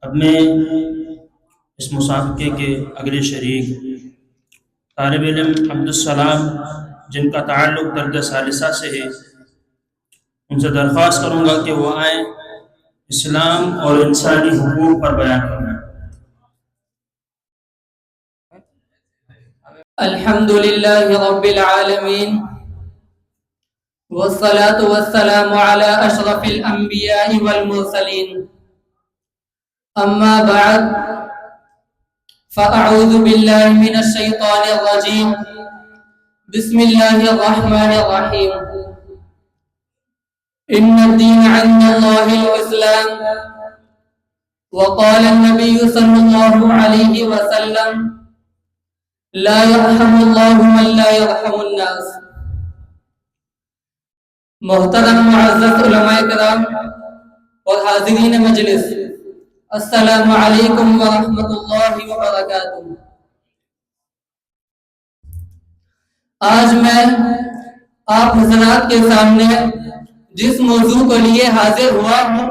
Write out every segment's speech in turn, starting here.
اب میں اس مسابقے کے اگلے شریک طالب علم عبدالسلام جن کا تعلق درجہ ثالثہ سے ہے، ان سے درخواست کروں گا کہ وہ آئیں، اسلام اور انسانی حقوق پر بیان کرنا۔ الحمد لله رب العالمين والصلاة والسلام على أشرف الأنبياء والمرسلين، أما بعد فأعوذ بالله من الشيطان الرجيم، بسم الله الرحمن الرحيم، إن الدين عند الله الإسلام، وقال النبي صلى الله عليه وسلم لا يرحم الله من لا يرحم الناس۔ محترم معزز علماء کرام اور حاضرین مجلس، السلام علیکم ورحمۃ اللہ وبرکاتہ۔ آج میں آپ حضرات کے سامنے جس موضوع کو لیے حاضر ہوا ہوں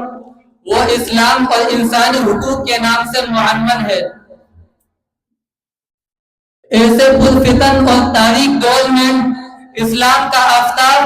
وہ اسلام اور انسانی حقوق کے نام سے معنون ہے۔ ایسے پرفتن اور تاریک دور میں اسلام کا آفتاب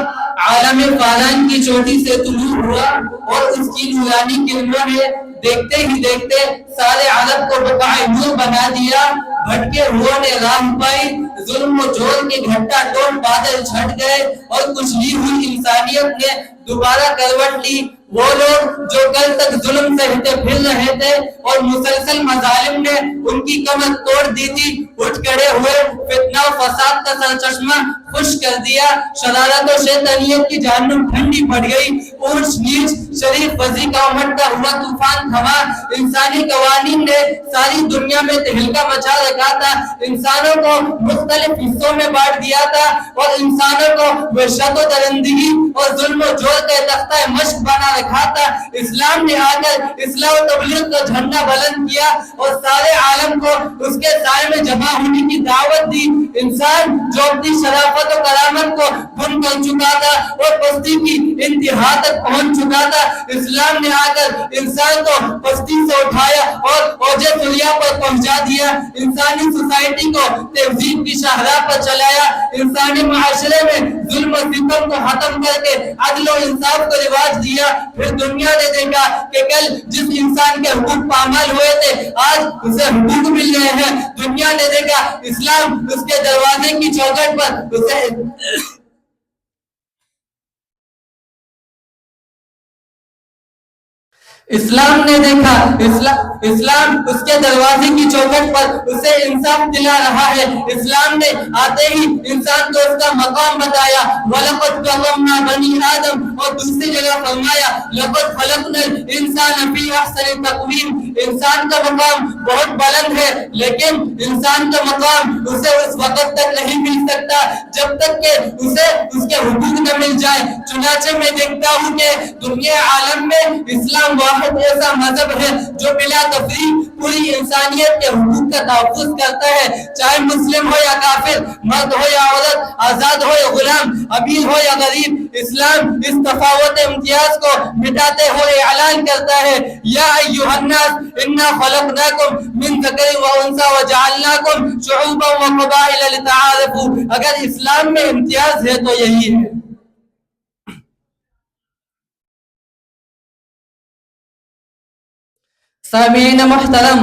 عالم فالان کی چوٹی سے طلوع ہوا اور اس کی نورانی کرنوں نے دیکھتے ہی دیکھتے سارے عالم کو بقائے نور بنا دیا۔ بھٹکے ہوئے نے راہ پائی، ظلم و جور کے گھٹا ٹول بادل چھٹ گئے اور کچلی ہوئی انسانیت نے دوبارہ کروٹ لی۔ وہ لوگ جو کل تک ظلم سہتے پھر رہے تھے اور مسلسل مظالم نے ان کی کمر توڑ دی تھی، اٹھ کھڑے ہوئے، فتنہ و فساد کا سرچشمہ خشک کر دیا۔ شرارت و شیطانیت کی جہنم ٹھنڈی پڑ گئی۔ اونچ نیچ شریف وزی کا امٹتا ہوا طوفان تھما۔ انسانی قوانین نے ساری دنیا میں تہلکہ مچا رکھا تھا، انسانوں کو مختلف حصوں میں بانٹ دیا تھا اور انسانوں کو وحشت و درندگی اور ظلم و جور کا تختہ مشق بنا رکھا تھا۔ اسلام نے آ کر اصلاح و تبلیغ کا جھنڈا بلند کیا اور سارے عالم کو اس کے سائے میں جمع ہونے کی دعوت دی۔ انسان جو اپنی شرافت و کرامت کو گم کر چکا تھا اور پستی کی انتہا تک پہنچ چکا تھا، اسلام نے آ کر انسان کو پستی سے اٹھایا اور اوج ثریا پر پہنچا دیا۔ انسانی سوسائٹی کو تہذیب کی شاہراہ پر چلایا۔ انسانی معاشرے میں ظلم و ستم کو ختم کر کے عدل و انصاف کو رواج دیا۔ پھر دنیا نے دیکھا کہ کل جس انسان کے حقوق پامال ہوئے تھے آج اسے حقوق مل رہے ہیں۔ دنیا نے دیکھا اسلام اس کے دروازے کی چوکھٹ پر اسے اسلام نے دیکھا اسلام اس کے دروازے کی چوکھٹ پر اسے انصاف دلا رہا ہے۔ اسلام نے آتے ہی انسان کو اس کا مقام بتایا، وَلَقَدْ كَرَّمْنَا بَنِي آدم، اور دوسری جگہ فرمایا لَقَدْ خَلَقْنَا الْإِنسَانَ فِي أَحْسَنِ تَقْوِيمٍ۔ انسان کا مقام بہت بلند ہے، لیکن انسان کا مقام اسے اس وقت تک نہیں مل سکتا جب تک کہ اسے اس کے حقوق نہ مل جائے۔ چنانچہ میں دیکھتا ہوں کہ دنیا عالم میں اسلام ایسا مذہب ہے جو بلا تفریق پوری انسانیت کے حقوق کا تحفظ کرتا ہے، چاہے مسلم ہو یا کافر، مرد ہو یا عورت، آزاد ہو یا غلام، امیر ہو یا غریب۔ اسلام اس تفاوت امتیاز کو مٹاتے ہوئے اعلان کرتا ہے، یا ایھا الناس انا خلقناکم من ذکر و انثی وجعلناکم شعوبا وقبائل لتعارفوا۔ اگر اسلام میں امتیاز ہے تو یہی ہے۔ سامعین محترم،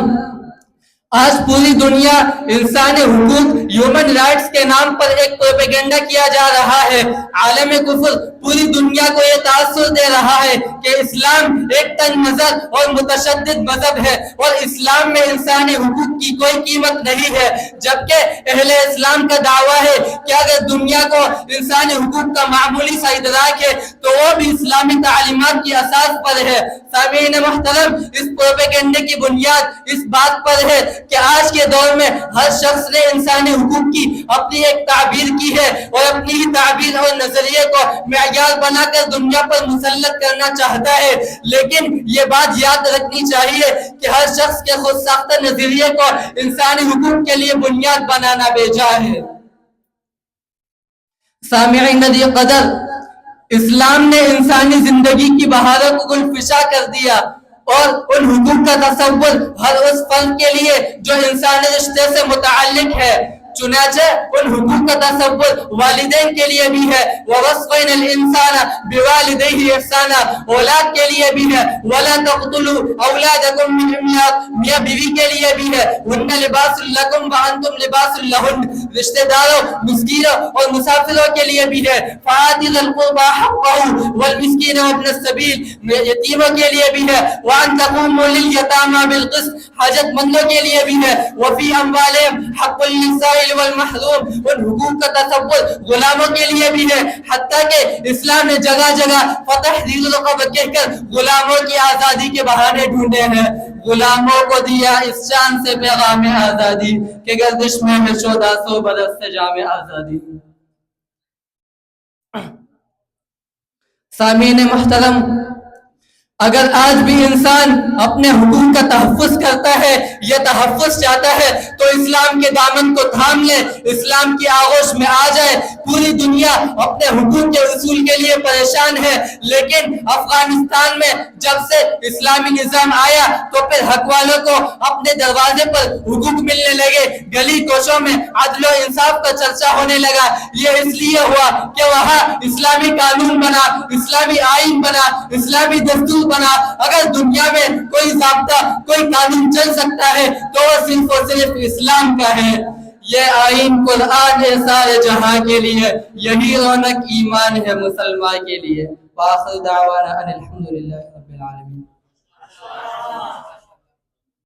آج پوری دنیا انسانی حقوق ہیومن رائٹس کے نام پر ایک پروپیگنڈا کیا جا رہا ہے۔ عالم کفر پوری دنیا کو یہ تاثر دے رہا ہے کہ اسلام ایک تنگ نظر اور متشدد مذہب ہے اور اسلام میں انسانی حقوق کی کوئی قیمت نہیں ہے، جبکہ اہل اسلام کا دعویٰ ہے کہ اگر دنیا کو انسانی حقوق کا معمولی سا ادراک ہے تو وہ بھی اسلامی تعلیمات کی اساس پر ہے۔ سامعین محترم، اس پروپیگنڈے کی بنیاد اس بات پر ہے کہ آج کے دور میں ہر شخص نے انسانی حقوق کی اپنی ایک تعبیر کی ہے اور اپنی ہی تعبیر اور نظریے کو معیار بنا کر دنیا پر مسلط کرنا چاہتا ہے، لیکن یہ بات یاد رکھنی چاہیے کہ ہر شخص کے خود ساختہ نظریے کو انسانی حقوق کے لیے بنیاد بنانا بیجا ہے۔ سامعین قدر، اسلام نے انسانی زندگی کی بہاروں کو گل فشاں کر دیا۔ اور ان حقوق کا تصور ہر اس فرد کے لیے جو انسانی رشتے سے متعلق ہے. چنانچہ ان حقوق کا تصور والدین کے لیے بھی ہے. وَوَصَّيْنَا الْإِنسَانَ بِوَالِدَيْهِ إِحْسَانًا اولاد کے لیے بھی ہے. وَلَا تَقْتُلُوا أَوْلَادَكُمْ مِنْ إِمْلَاقٍ میاں بیوی کے لیے بھی ہے. هُنَّ لِبَاسٌ لَكُمْ وَأَنْتُمْ لِبَاسٌ لَهُنَّ رشتہ داروں مسکینوں اور مسافروں کے لیے بھی ہے. فَآتِ ذِي الْقُرْبَى حَقَّهُ وَالْمِسْكِينَ وَابْنَ السَّبِيلِ یتیموں کے لیے بھی ہے. وَأَنْ تَقُومُوا لِلْيَتَامَى بِالْقِسْطِ حاجت مندوں کے لیے بھی ہے. وَفِي أَمْوَالِهِمْ حَقٌّ لِلسَّائِلِ والمحروم ان حقوق کا تصور غلاموں کے لیے بھی ہے. حتیٰ کہ اسلام نے جگہ جگہ فتحریر الرقبہ کہہ کر غلاموں کی آزادی کے بہانے ڈھونڈے ہیں. غلاموں کو دیا اس شان سے پیغام آزادی کہ گردش میں ہے 1400 برس سے جام آزادی. سامعین محترم، اگر آج بھی انسان اپنے حقوق کا تحفظ کرتا ہے یا تحفظ چاہتا ہے تو اسلام کے دامن کو تھام لے، اسلام کی آغوش میں آ جائے. پوری دنیا اپنے حقوق کے اصول کے لیے پریشان ہے، لیکن افغانستان میں جب سے اسلامی نظام آیا تو پھر حق والوں کو اپنے دروازے پر حقوق ملنے لگے. گلی کوچوں میں عدل و انصاف کا چرچا ہونے لگا. یہ اس لیے ہوا کہ وہاں اسلامی قانون بنا، اسلامی آئین بنا، اسلامی دستور بنا. اگر دنیا میں کوئی ضابطہ، کوئی قانون چل سکتا ہے تو وہ صرف اور صرف اسلام کا ہے. یہ آئین قرآن ہے سارے جہاں کے لیے، یہی رونق ایمان ہے مسلمان کے لیے. وآخر دعوانا ان الحمدللہ رب العالمین.